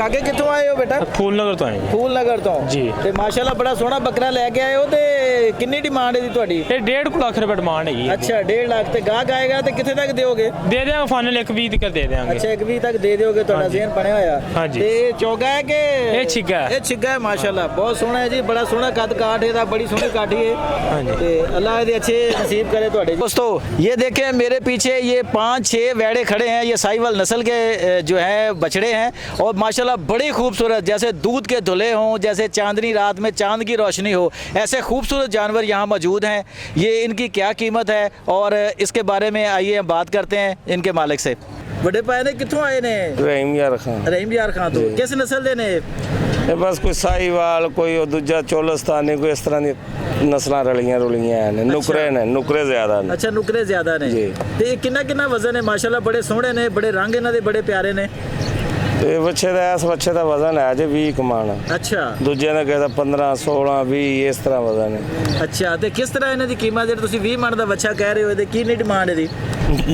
काके कितों आए हो बेटा? फूल नगर तो आए फूल नगर तो जी। ते माशाल्लाह बड़ा सोहना बकरा लेके आए हो ते कितनी डिमांड है दी ਤੁਹਾਡੀ? ये 1.5 लाख रुपए डिमांड है। अच्छा 1.5 लाख ते गाहक आएगा ते कितने तक दोगे? दे देंगे फाइनल 1.20 तक दे देंगे। अच्छा 1.20 तक दे दोगे ਤੁਹਾਡਾ ਜ਼ੇਨ ਬਣਿਆ ਹੋਇਆ। हाँ जी। ਤੇ ਚੌਗਾ ਹੈ ਕਿ ਇਹ ਛਿੱਗਾ ਹੈ। ਇਹ ਛਿੱਗਾ ਹੈ ਮਾਸ਼ਾਅੱਲਾ ਬਹੁਤ ਸੋਹਣਾ ਹੈ ਜੀ ਬੜਾ ਸੋਹਣਾ ਕੱਦ ਕਾਠ ਇਹਦਾ बड़ी सोहनी काठी है। हाँ जी। ਤੇ अल्लाह ਇਹਦੇ अच्छे नसीब करे ਤੁਹਾਡੇ। दोस्तों ये देखें मेरे पीछे ये 5-6 वैड़े खड़े हैं ये साहिवाल नस्ल के जो है बछड़े हैं और माशाल्लाह बड़ी खूबसूरत जैसे दूध के धुले हों जैसे चांदनी रात में चांद की रोशनी हो ऐसे खूबसूरत जानवर यहाँ मौजूद हैं। ये इनकी क्या कीमत है और इसके बारे में आइए हम बात करते हैं इनके मालिक से। बड़े पाए ने कितों आए ने? रहीम यार खान। रहीम यार खान तो किस नस्ल दे ने? ये बस कोई साहिवाल कोई और दूजा चोलस्तानी कोई इस तरह की नस्लां रलियां ने नुकरे ने नुकरे ज्यादा ने। अच्छा नुकरे ज्यादा ने जी। ते कितना वजन है? माशाल्लाह बड़े सोहने ने बड़े रंग इन्हां दे बड़े प्यारे ने। ये बच्चे का इस बच्चे का वजन है जे 20 कमान। अच्छा दूजे ने कहता 15 16 20 इस तरह वजन है। अच्छा ते किस तरह इन्हां दी कीमत जेह्ड़ा तुसीं 20 मन दा बच्चा कह रहे हो ते की डिमांड है दी?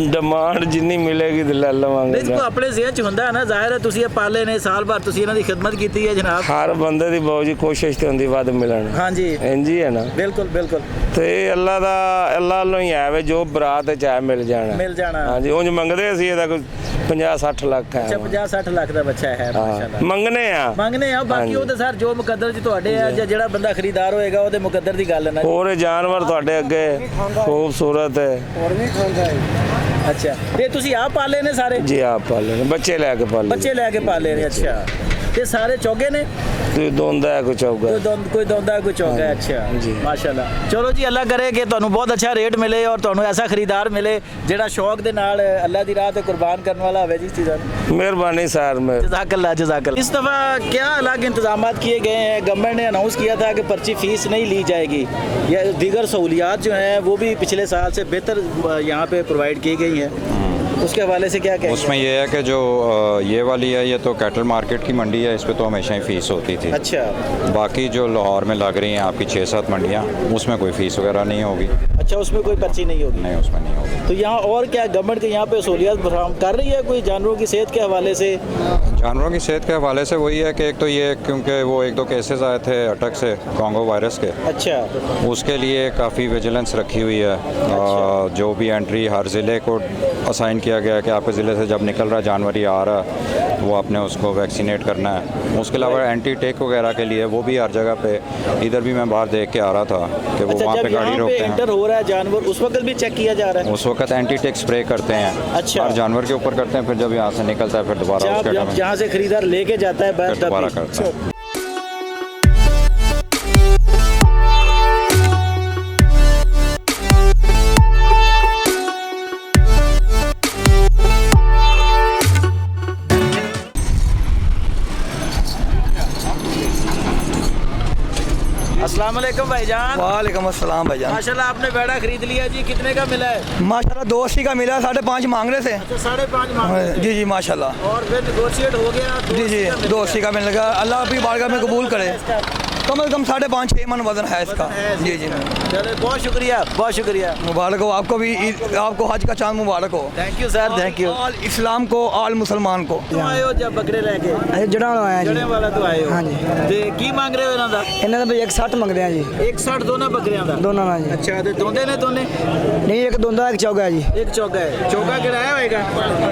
डिमांड जिन्नी मिलेगी ते ले लवांगे। देखो अपने ज़हन च हुंदा है ना जाहिर है तुसीं पाले ने साल भर तुसीं इन्हां दी खिदमत कीती है जनाब। हर बंदे दी बहुत जी कोशिश ते हुंदी वध मिलन। हाँ जी इंज ही है ना। बिल्कुल बिल्कुल ते अल्लाह दा अल्लाह लो ही है वे जो बरात च है मिल जाना। हाँ जी उंज मंगदे सी एदा कोई 50-60 लाख है। अच्छा 50-60 लाख दा बच्चा है माशाल्लाह। मंगने आ बाकी ਉਹ ਤੇ ਸਰ ਜੋ ਮੁਕੱਦਰ ਚ ਤੁਹਾਡੇ ਆ ਜਾਂ ਜਿਹੜਾ ਬੰਦਾ ਖਰੀਦਾਰ ਹੋਏਗਾ ਉਹਦੇ ਮੁਕੱਦਰ ਦੀ ਗੱਲ ਹੈ ਨਾ। ਹੋਰ ਜਾਨਵਰ ਤੁਹਾਡੇ ਅੱਗੇ ਖੂਬਸੂਰਤ ਹੈ। ਹੋਰ ਵੀ ਖਾਂਦਾ ਹੈ। ਅੱਛਾ ਤੇ ਤੁਸੀਂ ਆਪ ਪਾਲੇ ਨੇ ਸਾਰੇ? ਜੀ ਆਪ ਪਾਲੇ ਨੇ ਬੱਚੇ ਲੈ ਕੇ ਪਾਲੇ। ਬੱਚੇ ਲੈ ਕੇ ਪਾਲੇ ਨੇ। ਅੱਛਾ ਤੇ ਸਾਰੇ ਚੌਗੇ ਨੇ? ਕੋਈ ਦੋਂਦਾ ਹੈ ਕੋਈ ਚੌਗਾ। ਕੋਈ ਦੋਂਦਾ ਕੋਈ ਚੌਗਾ ਹੈ। ਅੱਛਾ ਜੀ ਮਾਸ਼ਾਅੱਲਾ। ਚਲੋ ਜੀ ਅੱਲਾ ਕਰੇ ਕਿ ਤੁਹਾਨੂੰ ਬਹੁਤ ਅੱਛਾ ਰੇਟ ਮਿਲੇ और ਤੁਹਾਨੂੰ ਐਸਾ ਖਰੀਦਾਰ ਮਿਲੇ ਜਿਹੜਾ ਸ਼ੌਕ ਦੇ ਨਾਲ ਅੱਲਾ ਦੀ ਰਾਹ ਤੇ ਕੁਰਬਾਨ ਕਰਨ वाला ਹੋਵੇ जी चीज़ां। मेहरबानी सर में जज़ाकल्लाह जज़ाकल्लाह। इस दफ़ा क्या अलग इंतजाम किए गए हैं? गवर्नमेंट ने अनाउंस किया था कि पर्ची फ़ीस नहीं ली जाएगी या दीगर सहूलियात जो हैं वो भी पिछले साल से बेहतर यहाँ पे प्रोवाइड की गई हैं उसके हवाले से क्या कहेंगे? उसमें ये है कि जो ये वाली है ये तो कैटल मार्केट की मंडी है इस पर तो हमेशा ही फ़ीस होती थी। अच्छा बाकी जो लाहौर में लग रही हैं आपकी 6-7 मंडियाँ उसमें कोई फ़ीस वगैरह नहीं होगी। अच्छा उसमें कोई पर्ची नहीं होगी? नहीं उसमें नहीं होगी। तो यहाँ और क्या गवर्नमेंट के यहाँ पे सहूलियात फराहम कर रही है कोई जानवरों की सेहत के हवाले से? जानवरों की सेहत के हवाले से वही है कि एक तो ये क्योंकि वो 1-2 केसेस आए थे अटक से कॉन्गो वायरस के। अच्छा उसके लिए काफ़ी विजिलेंस रखी हुई है। जो भी एंट्री हर ज़िले को असाइन किया गया है कि आपके ज़िले से जब निकल रहा जानवर आ रहा वो आपने उसको वैक्सीनेट करना है। उसके अलावा एंटी टेक वगैरह के लिए वो भी हर जगह पे इधर भी मैं बाहर देख के आ रहा था कि वो वहाँ पे गाड़ी रोकते हैं। एंटर हो रहा है जानवर उस वक्त भी चेक किया जा रहा है? उस वक्त एंटी टेक स्प्रे करते हैं। अच्छा हर जानवर के ऊपर करते हैं फिर जब यहाँ से निकलता है फिर दोबारा उसके जहाँ से खरीदार लेके जाता है दोबारा करता है। अस्सलाम वालेकुम भाईजान। वालेकुम अस्सलाम भाईजान। माशाल्लाह आपने बेड़ा खरीद लिया जी कितने का मिला है? माशाल्लाह 280 का मिला 5.5 मांग रहे थे। अच्छा 5.5 मांग। जी जी माशाल्लाह। और फिर नेगोशिएट हो गया? जी जी 280 का मिल गया। अल्लाह अपनी बारगाह में कबूल करे। कम से कम 5.5-6 मन वजन है इसका। जी जी चले बहुत शुक्रिया बहुत शुक्रिया। मुबारक हो आपको भी आपको हज का चांद मुबारक हो। Thank you sir thank you. All Islam को आल मुसलमान को। तुम आए हो जब बकरे लेके? ਅਸੀਂ ਜੜਾਂ ਆਇਆ ਜੀ। जड़े वाला तो आए हो? हाँ जी। ਤੇ ਕੀ ਮੰਗ ਰਹੇ ਹੋ ਇਹਨਾਂ ਦਾ? ਇਹਨਾਂ ਦਾ ਵੀ 160 ਮੰਗਦੇ ਆ ਜੀ 160 ਦੋਨਾਂ ਬੱਕਰਿਆਂ ਦਾ? ਦੋਨਾਂ ਦਾ ਜੀ। ਅੱਛਾ ਤੇ ਦੋਂਦੇ ਨੇ ਦੋਨੇ? ਨਹੀਂ ਇੱਕ ਦੋਂਦਾ ਇੱਕ ਚੌਗਾ ਜੀ। ਇੱਕ ਚੌਗਾ ਹੈ। ਚੌਗਾ ਕਿਹੜਾ ਹੈ ਹੋਏਗਾ?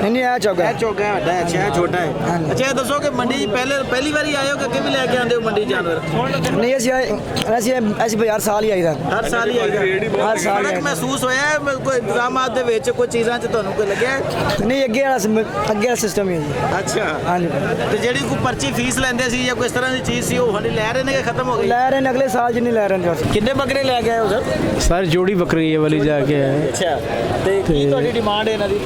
ਨਹੀਂ ਨਹੀਂ ਇਹ ਚੌਗਾ ਇਹ ਚੌਗਾ ਵੱਡਾ ਹੈ। ਅੱਛਾ ਇਹ ਛੋਟਾ ਹੈ। ਹਾਂਜੀ। ਅੱਛਾ ਇਹ ਦੱਸੋ ਕਿ ਮੰਡੀ 'ਚ ਪਹਿਲੀ ਵਾਰੀ ਆਏ ਹੋ ਕਿ ਅੱਗੇ ਵੀ ਲੈ ਕੇ ਆਉਂਦੇ ਹੋ ਮੰਡੀ ਜਾਨਵਰ? ਨਹੀਂ ਅਸੀਂ ਬਾਜ਼ਾਰ ਸਾਲ ਹੀ ਆਈਦਾ। ਹਰ ਸਾਲ ਹੀ ਆਈਦਾ? ਹਰ ਸਾਲ ਫਰਕ ਮਹਿਸੂਸ ਹੋਇਆ ਹੈ? ਕੋਈ ਇੰਤਜ਼ਾਮਾਤ ਦੇ ਵਿੱਚ ਕੋਈ ਚੀਜ਼ਾਂ 'ਚ ਤੁਹਾਨੂੰ ਕੋਈ ਲੱਗਿਆ? ਨਹੀਂ ਅੱਗੇ ਵਾਲਾ ਸਿਸਟਮ ਹੀ ਹੈ ਜੀ। ਅੱਛਾ ਹਾਂਜੀ ਤੇ ਜਿਹੜੀ ਕੋਈ ਪਰਚੀ ਫੀਸ ਲੈਂਦੇ ਸੀ ਜਾਂ ਕੋਈ ਇਸ ਤਰ੍ਹਾਂ ਦੀ ਚੀਜ਼ ਸੀ ਉਹ ਹਲੇ ਲੈ ਰਹੇ ਨੇ ਕਿ ਖਤਮ ਹੋ ਗਈ? ਲੈ ਰਹੇ ਨੇ ਅਗਲੇ ਸਾਲ ਜਿੰਨੀ ਲੈ ਰਹੇ ਨੇ ਬਸ। ਕਿੰਨੇ ਬੱਕਰੇ ਲੈ ਕੇ ਆਏ ਹੋ ਸਰ? सर जोड़ी बकरी ये वाली जाके है ਅੱਛਾ ਤੇ ਕੀ ਤੁਹਾਡੀ ਡਿਮਾਂਡ ਹੈ ਇਹਨਾਂ ਦੀ?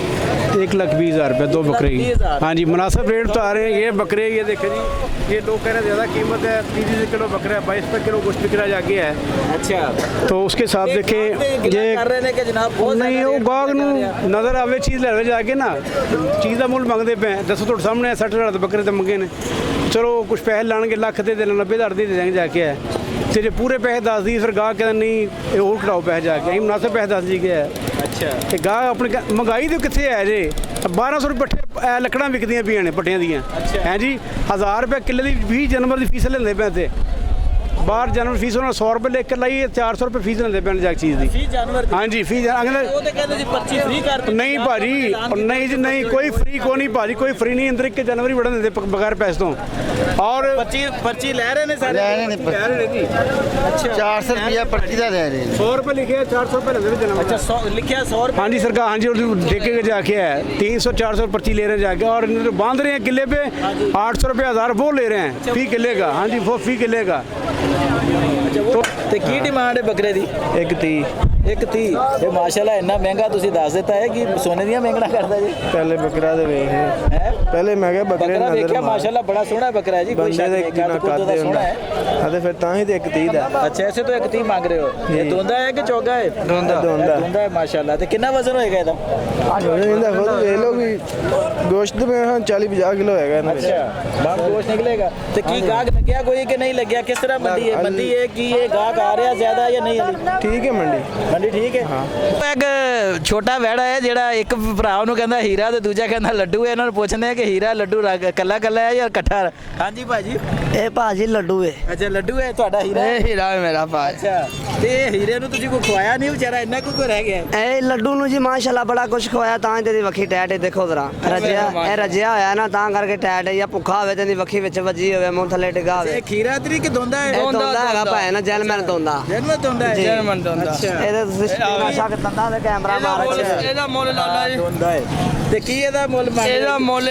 1,20,000 रुपये 2 बकरे की। 1,20,000। हाँ जी मुनासिब रेट तो आ रहे हैं। ये बकरे ये देखें जी ये लोग कह रहे हैं ज़्यादा कीमत है 30 किलो बकरा है 22 रुपये किलो गोश्त बिक रहा जाके है। अच्छा तो उसके हिसाब देखें ये कर रहे ने कि जनाब बहुत नहीं वो गाहक नूं नज़र आवे चीज़ ले जाके ना चीज़ का मुल मंगते पे दसो तो सामने 60,000 बकरे तो मंगे ने चलो कुछ पैसे लाने लाख दे देना 90,000 दे देंगे जाके है तो जो पूरे पैसे दस दी फिर गाहक कहते नहीं और घटाओ पैसे जाके मुनासिब पैसे दस दी गया है। अच्छा ਤੇ ਗਾਹ ਆਪਣੀ ਮਹਿੰਗਾਈ ਦੇ ਕਿੱਥੇ ਹੈ ਜੇ 1200 ਰੁਪਏ ਪੱਠੇ ਲੱਕੜਾਂ ਵਿਕਦੀਆਂ ਪਈਆਂ ਨੇ ਪੱਠਿਆਂ ਦੀਆਂ ਹੈ ਜੀ। 1000 ਰੁਪਏ ਕਿੱਲੇ ਦੀ 20 ਜਨਵਰੀ ਦੀ ਫੀਸ ਲੈਂਦੇ ਪਏ ਤੇ ਬਾਹਰ ਜਾਨਵਰ ਫੀਸ ਉਹਨਾਂ 100 ਰੁਪਏ ਲਿਖ ਕੇ ਲਾਈ 400 ਰੁਪਏ ਫੀਸ ਲੈਂਦੇ ਪਏ ਜਾ ਚੀਜ਼ ਦੀ। ਫੀ ਜਾਨਵਰ ਦੀ? ਹਾਂਜੀ ਫੀਸ ਉਹ ਤੇ ਕਹਿੰਦੇ ਸੀ ਪਰਚੀ ਫ੍ਰੀ ਕਰਤੀ। ਨਹੀਂ ਭਾਜੀ ਨਹੀਂ ਜੀ ਨਹੀਂ, ਕੋਈ ਫ੍ਰੀ ਕੋ ਨਹੀਂ ਭਾਜੀ, ਕੋਈ ਫ੍ਰੀ ਨਹੀਂ। ਅੰਦਰ 1 ਜਨਵਰੀ ਵੜਨ ਦਿੰਦੇ ਬਗੈਰ ਪੈਸੇ ਤੋਂ। ਔਰ पर्ची ले रहे हैं सारे? ਲੈ ਰਹੇ ਨੇ ਕਹਿ ਰਹੇ ਨੇ ਜੀ 400 ਰੁਪਿਆ ਪਰਚੀ ਦਾ ਲੈ ਰਹੇ ਨੇ। 100 ਰੁਪਏ ਲਿਖਿਆ 400 ਰੁਪਏ ਲੈਂਦੇ ਨੇ ਜਨਵਰੀ। अच्छा 100 लिखा 100 रुपये? हाँ जी सरकार, हाँ जी, और ठेके के जाके है 300-400 पर्ची ले रहे हैं जाके, और इन्हें बांध रहे हैं किले पे 800 रुपये 1000 वो ले रहे हैं फी किले का। हाँ जी वो फी किले का। ਤੇ ਕੀ ਡਿਮਾਂਡ ਹੈ ਬੱਕਰੇ ਦੀ? 130 ਇਹ ਮਾਸ਼ਾਅੱਲਾ ਇੰਨਾ ਮਹਿੰਗਾ ਤੁਸੀਂ ਦੱਸ ਦਿੱਤਾ ਹੈ ਕਿ ਸੋਨੇ ਦੀਆਂ ਮੰਗਣਾ ਕਰਦਾ ਜੀ। ਪਹਿਲੇ ਬੱਕਰਾ ਦੇ ਵੇਖ ਹੈ ਪਹਿਲੇ ਮੈਂ ਕਿਹਾ ਬੱਕਰੇ ਬੱਕਰਾ ਨਜ਼ਰ ਵੇਖਿਆ ਮਾਰ ਮਾਸ਼ਾਅੱਲਾ ਬੜਾ ਸੋਹਣਾ ਬੱਕਰਾ ਹੈ ਜੀ, ਕੋਈ ਸ਼ੱਕ ਬੰਦੇ ਨਹੀਂ। ਦੇ ਕੱਦ ਕੁੱਦ ਦਾ ਸੋਹਣਾ ਹੈ। ਹਾਂ ਤੇ ਫਿਰ ਤਾਂ ਹੀ ਤੇ 130 ਦਾ। अच्छा ऐसे तो 130 मांग रहे हो। ये दोंदा है कि चौगा है? दोंदा है माशाल्लाह। तो कितना वजन होएगा ਇਹਦਾ? ਇਹਦਾ ਖੁਦ ਵੇਖ ਲਓ ਵੀ ਗੋਸ਼ਤ में 40-50 ਕਿਲੋ ਹੈਗਾ ਇਹਨਾਂ ਵਿੱਚ। अच्छा बाप गोश्त निकलेगा। तो की गाहक लग्या कोई कि नहीं लग्या? किस तरह मंडी है? मंडी है कि ये गाहक आ रहा ज्यादा या नहीं अली? ਠੀਕ ਹੈ ਮੰਡੀ। ਮੰਡੀ ਠੀਕ ਹੈ। ਇੱਕ ਛੋਟਾ ਵੈੜਾ ਹੈ ਜਿਹੜਾ ਇੱਕ ਭਰਾ ਉਹਨੂੰ ਕਹਿੰਦਾ ਹੀਰਾ ਤੇ ਦੂਜਾ ਕਹਿੰਦਾ ਲੱਡੂ ਹੈ। ਇਹਨਾਂ ਨੂੰ ਪੁੱਛਦੇ ਆ ਕਿ ਹੀਰਾ ਲੱਡੂ ਕੱਲਾ ਕੱਲਾ ਹੈ ਜਾਂ ਇਕੱਠਾ? ਹਾਂਜੀ ਭਾਜੀ ਇਹ ਭਾਜੀ ਲੱਡੂ ਏ। ਅੱਛਾ ਲੱਡੂ ਹੈ ਤੁਹਾਡਾ ਹੀਰਾ? ਇਹ ਹੀਰਾ ਹੈ ਮੇਰਾ ਭਾਈ। ਅੱਛਾ ਤੇ ਇਹ ਹੀਰੇ ਨੂੰ ਤੁਸੀਂ ਕੋਈ ਖਵਾਇਆ ਨਹੀਂ ਵਿਚਾਰਾ, ਇੰਨਾ ਕੋਈ ਰਹਿ ਗਿਆ? ਇਹ ਲੱਡੂ ਨੂੰ ਜੀ ਮਾਸ਼ਾਅੱਲਾ ਬੜਾ ਕੁਝ ਖਵਾਇਆ, ਤਾਂ ਹੀ ਤੇਰੀ ਵੱਖੀ ਟੈਟ ਹੈ। ਦੇਖੋ ਜ਼ਰਾ ਰੱਜਿਆ, ਇਹ ਰੱਜਿਆ ਹੋਇਆ ਨਾ ਤਾਂ ਕਰਕੇ ਟੈਟ ਹੈ। ਜਾਂ ਭੁੱਖਾ ਹੋਵੇ ਤੇ ਇਹਦੀ ਵੱਖੀ ਵਿੱਚ ਵੱਜੀ ਹੋਵੇ, ਮੂੰਹ ਥੱਲੇ ਡਿੱਗਾ ਹੋਵੇ। ਇਹ ਖੀਰਾ ਤਰੀ ਕਿ ਦੋਂਦਾ ਹੈ? ਇਹ ਦੋਂਦਾ ਹੈਗਾ ਭਾਈ ਨਾ, ਜੈਲਮੈਨ ਦੋਂਦਾ। ਜਨਮਤ ਦੋਂਦਾ ਹੈ? ਜੀ। ਜਨਮਤ ਦੋਂਦਾ। ਅੱਛਾ ਇਹਦੇ ਤੁਸੀਂ ਬਿਨਾਂ ਸ਼ੱਕ ਦੰਦਾਂ ਦੇ ਕੈਮਰਾ ਮਾਰ ਕੇ। ਇਹਦਾ ਮੁੱਲ ਲਾਲਾ ਜੀ, ਦੋਂਦਾ ਹੈ ਤੇ ਕੀ ਇਹਦਾ ਮੁੱਲ ਮੰਗ ਇਹਦਾ ਮੁੱਲ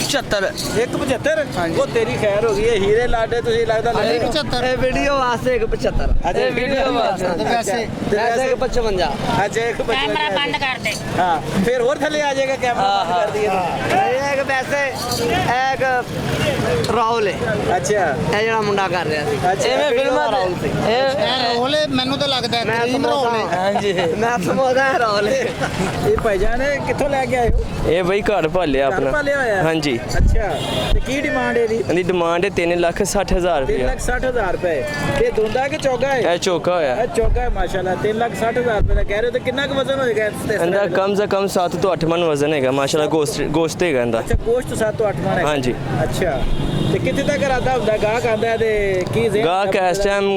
75। 175? ਉਹ ਤੇਰੀ ਖੈਰ ਹੋ ਗਈ। ਇਹ ਹੀਰੇ ਲਾਡੇ ਤੁਸੀਂ ਲੱਗਦਾ ਲੱਲੇ ਨੂੰ। ਇਹ ਵੀਡੀਓ ਵਾਸਤੇ 175। ਅੱਛਾ ਵੀਡੀਓ ਵਾਸਤੇ ਵੈਸੇ ਵੈਸੇ 155। ਅੱਛਾ 155 कैमरा बंद कर दे। ਹਾਂ ਫਿਰ ਹੋਰ ਥੱਲੇ ਆ ਜਾਏਗਾ ਕੈਮਰਾ ਬੰਦ ਕਰ ਦਈਏ ਤਾਂ। ਇਹ ਇੱਕ ਵੈਸੇ ਇੱਕ ਰਾਹੁਲ ਹੈ। ਅੱਛਾ ਇਹ ਜਿਹੜਾ ਮੁੰਡਾ ਕਰ ਰਿਹਾ ਸੀ। ਅੱਛਾ ਐਵੇਂ ਫਿਲਮਾਂ ਰਾਹੁਲ ਸੀ। ਰੋਲੇ ਮੈਨੂੰ ਤਾਂ ਲੱਗਦਾ ਮੈਂ ਕਰੀਮ ਰੋਲੇ। ਹਾਂਜੀ ਮੈਂ ਸਮਝਦਾ ਰਾਹੁਲ ਹੈ। ਇਹ ਭਾਈਜਾਨ ਕਿੱਥੋਂ ਲੈ ਕੇ ਆਏ ਹੋ? ਇਹ ਬਈ ਘਰ ਭਾਲਿਆ ਘਰ ਆਪਣਾ। ਪਾਲਿਆ ਹੋਇਆ? ਹਾਂਜੀ। ਅੱਛਾ ਤੇ ਕੀ ਡਿਮਾਂਡ ਹੈ ਇਹਦੀ? ਇਹਦੀ ਡਿਮਾਂਡ ਹੈ 3,60,000 ਰੁਪਏ। 3,60,000 ਰੁਪਏ। ਇਹ ਦੋਂਦਾ ਕਿ ਚੌਗਾ ਹੈ? ਇਹ ਚੋਕਾ ਹੋਇਆ। ਇਹ ਚੌਗਾ ਹੈ ਮਾਸ਼ਾਅੱਲਾ। 3,60,000 ਰੁਪਏ ਦਾ ਕਹਿ ਰਹੇ ਹੋ। ਤੇ ਕਿੰਨਾ ਕੁ ਵਜ਼ਨ ਹੋਏਗਾ ਇਸ ਤੇ? ਇਹਦਾ ਕਮ ਸੇ ਕਮ 7 ਤੋਂ 8 ਮਨ ਵਜ਼ਨ ਹੈਗਾ ਮਾਸ਼ਾਅੱਲਾ। ਗੋਸ਼ਤ ਹੈਗਾ ਇਹਦਾ। ਅੱਛਾ ਗੋਸ਼ਤ 7 ਤੋਂ 8 ਮਣ ਹੈ? ਹਾਂਜੀ। ਅੱਛਾ ਤੇ ਕਿੱਥੇ ਤੱਕ ਰਾਦਾ ਹੁੰਦਾ? ਗਾਹਕ ਆਂਦਾ ਹੈ ਤੇ ਕੀ ਜ਼ੇਨ? ਗਾਹਕ ਇਸ ਟਾਈਮ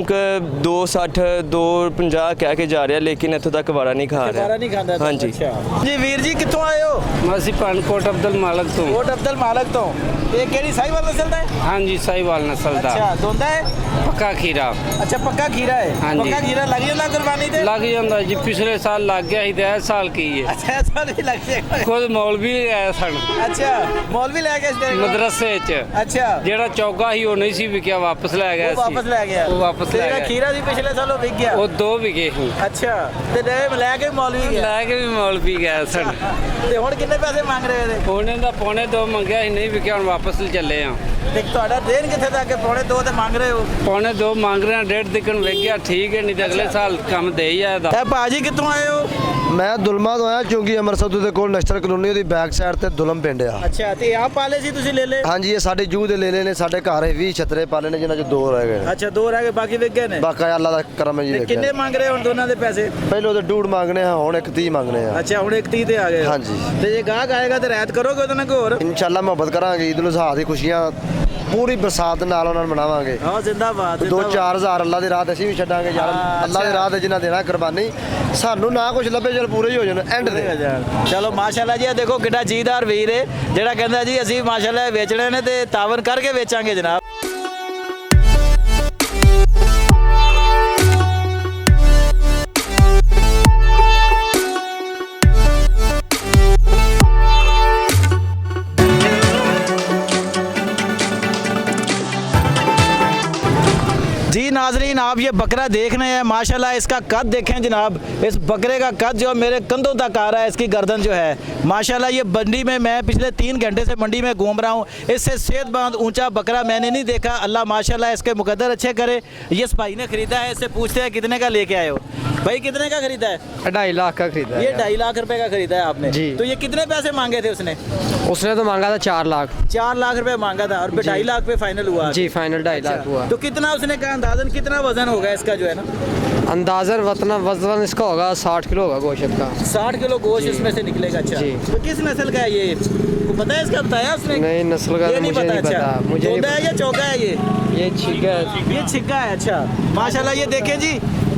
260 250 ਕਹਿ ਕੇ ਜਾ ਰਿਹਾ, ਲੇਕਿਨ ਇੱਥੋਂ ਤੱਕ ਵਾਰਾ ਨਹੀਂ ਖਾ ਦੁਬਾਰਾ ਰਿਹਾ। ਨਹੀਂ ਖਾਂਦਾ? ਹਾਂਜੀ। ਅੱਛਾ ਜੀ ਵੀਰ ਜੀ ਕਿੱਥੋਂ ਆਏ ਹੋ? ਅਸੀਂ ਪਠਾਨਕੋਟ ਅਬਦੁਲ ਮਾਲਕ ਤੋਂ। ਕੋਟ ਅਬਦੁਲ ਮਾਲਕ ਤੋਂ। ਇਹ ਕਿਹੜੀ ਸਾਈਵਾਲ ਨਸਲ ਦਾ ਹੈ? ਹਾਂਜੀ ਸਾਹੀਵਾਲ ਨਸਲ ਅੱਛਾ ਦੋਂਦਾ ਹੈ? ਪੱਕਾ ਖੀਰਾ ਅੱਛਾ ਪੱਕਾ ਖੀਰਾ ਹੈ? ਹਾਂਜੀ। ਪੱਕਾ ਖੀਰਾ ਲੱਗ ਜਾਂਦਾ ਕੁਰਬਾਨੀ ਤੇ? ਲੱਗ ਜਾਂਦਾ ਜੀ, ਪਿਛਲੇ ਸਾਲ ਲੱਗ ਗਿਆ ਸੀ ਤੇ ਇਸ ਸਾਲ ਕੀ ਹੈ। ਅੱਛਾ ਇਸ ਵਾਰ ਵੀ ਲੱਗ ਜਾਏਗਾ? ਖੁਦ ਮੌਲਵੀ ਆਏ ਸਨ ਅੱਛਾ ਮੌਲਵੀ ਲੈ ਕੇ ਇਸ ਦੇ ਮਦਰਸੇ 'ਚ। ਅੱਛਾ ਜਿਹੜਾ ਚੌਗਾ ਸੀ ਉਹ ਨਹੀਂ ਸੀ ਵਿਕਿਆ, ਵਾਪਸ ਲੈ ਗਿਆ ਉਹ ਵਾਪਸ ਲੈ ਗਿਆ? ਉਹ ਵਾਪਸ ਤੇ ਲੈ ਜਿਹੜਾ ਗਿਆ। ਖੀਰਾ ਸੀ ਪਿਛਲੇ ਸਾਲ ਉਹ ਵਿਕ ਗਿਆ? ਉਹ 2 ਵਿਕੇ ਸੀ। ਅੱਛਾ ਤੇ ਲੈ ਕੇ ਮੌਲਵੀ ਗਿਆ? ਲੈ ਕੇ ਵੀ ਮੌਲਵੀ ਗਏ ਸਨ। ਤੇ ਹੁਣ ਕਿੰਨੇ ਪੈਸੇ ਮੰਗ ਰਹੇ ਇਹਦੇ? ਉਹਨੇ ਦਾ ਪੌਣੇ 2 ਮੰਗਿਆ ਸੀ, ਨਹੀਂ ਵਿਕਿਆ, ਹੁਣ ਵਾਪਸ ਚੱਲੇ ਆ। ਤੇ ਤੁਹਾਡਾ ਦੇਣ ਕਿੱਥੇ ਤੱਕ? ਪੌਣੇ 2 ਤੇ ਮੰਗ ਰਹੇ ਹੋ? ਪੌਣੇ 2 ਮੰਗ ਰਹੇ ਆ, 1.5 ਦਿਕਣ ਵਿਕ ਗਿਆ, ਠੀਕ ਹੈ, ਨਹੀਂ ਤੇ ਅਗਲੇ ਸਾਲ ਕੰਮ ਦੇ ਹੀ ਆਇਆ ਦਾ। ਇਹ ਭਾਜੀ ਕਿੱਥੋਂ ਆਏ ਹੋ? ਮੈਂ ਦੁਲਮਾ ਤੋਂ ਆਇਆ, ਚੁੰਗੀ ਅੰਮ੍ਰਿਤਸਰ ਦੇ ਕੋਲ ਨਸ਼ਤਰ ਕਲੋਨੀ, ਉਹਦੀ ਬੈਕ ਸਾਈਡ ਤੇ ਦੁਲਮ ਪਿੰਡ ਆ। ਅੱਛਾ ਤੇ ਆਪ ਪਾਲੇ ਸੀ ਤੁਸੀਂ ਲੈ ਲੈ? ਹਾਂਜੀ ਇਹ ਸਾਡੇ ਜੂ ਦੇ ਲੈ ਨੇ, ਸਾਡੇ ਘਰ 20 ਛਤਰੇ ਪਾਲੇ ਨੇ, ਜਿਨ੍ਹਾਂ ਚ 2 ਰਹਿ ਗਏ ਨੇ। ਅੱਛਾ 2 ਰਹਿ ਗਏ, ਬਾਕੀ ਵਿਕ ਗਏ ਨੇ? ਬਾਕੀ ਅੱਲਾ ਦਾ ਕਰਮ ਹੈ ਜੀ। ਤੇ ਵੇਖਿਆ। ਕਿੰਨੇ ਮੰਗ ਰਹੇ ਹੁਣ ਦੋਨਾਂ ਦੇ ਪੈਸੇ? ਪਹਿਲਾਂ ਉਹਦੇ 1.5 ਮੰਗਨੇ ਆ, ਹੁਣ 130 ਮੰਗਨੇ ਆ। ਅੱਛਾ ਹੁਣ 130 ਤੇ ਆ ਗਏ ਹੋ। ਹਾਂਜੀ। ਤੇ ਜੇ ਗਾਹਕ ਆਏਗਾ ਤੇ ਰਾਇਤ ਕਰੋਗੇ ਉਹਦੇ ਨਾਲ ਕੋਈ ਹੋਰ? ਇਨਸ਼ਾਅੱਲਾ ਮੁਹੱਬਤ ਕਰਾਂਗੇ, ਈਦ ਉਲ ਅਜ਼ਹਾ ਦੀ ਖੁਸ਼ੀਆਂ ਪੂਰੀ ਬਰਸਾਤ ਨਾਲ ਉਹਨਾਂ ਨੂੰ ਮਨਾਵਾਂਗੇ। ਹਾਂ ਜ਼ਿੰਦਾਬਾਦ। 2-4 ਹਜ਼ਾਰ ਅੱਲਾ ਦੀ ਰਾਹ ਤੇ ਅਸੀਂ ਵੀ ਛੱਡਾਂਗੇ ਯਾਰ। ਹਾਂ, ਅੱਲਾ ਦੀ ਰਾਹ ਤੇ ਜਿਨ੍ਹਾਂ ਦੇਣਾ ਕੁਰਬਾਨੀ, ਸਾਨੂੰ ਨਾ ਕੁਝ ਲੱਭੇ ਚਲ ਪੂਰੇ ਹੀ ਹੋ ਜਾਣ ਐਂਡ ਤੇ। ਚਲੋ ਮਾਸ਼ਾਅੱਲਾ ਜੀ, ਇਹ ਦੇਖੋ ਕਿੱਡਾ ਜੀਦਾਰ ਵੀਰ ਹੈ ਜਿਹੜਾ ਕਹਿੰਦਾ ਜੀ ਅਸੀਂ ਮਾਸ਼ਾਅੱਲਾ ਵੇਚਣੇ ਨੇ ਤੇ ਤਾਵਨ ਕਰਕੇ ਵੇਚਾਂਗੇ ਜਨਾਬ। जी नाजरीन आप ये बकरा देख रहे हैं, माशाल्लाह इसका कद देखें जनाब। इस बकरे का कद जो मेरे कंधों तक आ रहा है, इसकी गर्दन जो है माशाल्लाह। ये मंडी में मैं पिछले 3 घंटे से मंडी में घूम रहा हूँ, इससे सेहतमंद ऊंचा बकरा मैंने नहीं देखा। अल्लाह माशाल्लाह इसके मुकद्दर अच्छे करे। ये इस भाई ने खरीदा है, इससे पूछते हैं कितने का लेके आए हो? भाई कितने का खरीदा है? 2.5 लाख का खरीदा ये 2.5 लाख रुपए का खरीदा है आपने? जी। तो ये कितने पैसे मांगे थे उसने? उसने तो मांगा था 4 लाख। 4 लाख रुपए मांगा था और 2.5 लाख पे फाइनल हुआ? जी फाइनल 2.5 लाख हुआ। तो कितना उसने कहा अंदाजन कितना वजन वजन होगा इसका जो है ना? अंदाजन वजन इसका होगा 60 किलो होगा गोश्त का। 60 किलो गोश्त इसमें से निकलेगा। अच्छा, जी। तो किस नस्ल का है ये? को पता है इसका, बताया उसने? नहीं, नस्ल का ये नहीं मुझे पता। नहीं पता, अच्छा, मुझे नहीं चौदा है या चौका है ये? ये छिका है। ये छिक्का है। अच्छा, माशाल्लाह। ये देखें जी,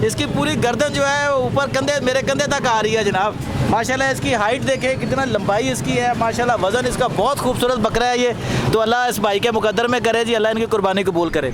इसकी पूरी गर्दन जो है ऊपर कंधे, मेरे कंधे तक आ रही है जनाब। माशाल्लाह इसकी हाइट देखें, कितना लंबाई इसकी है माशाल्लाह। वज़न इसका बहुत खूबसूरत बकरा है ये। तो अल्लाह इस भाई के मुकद्दर में करे जी, अल्लाह इनकी कुर्बानी कबूल करे।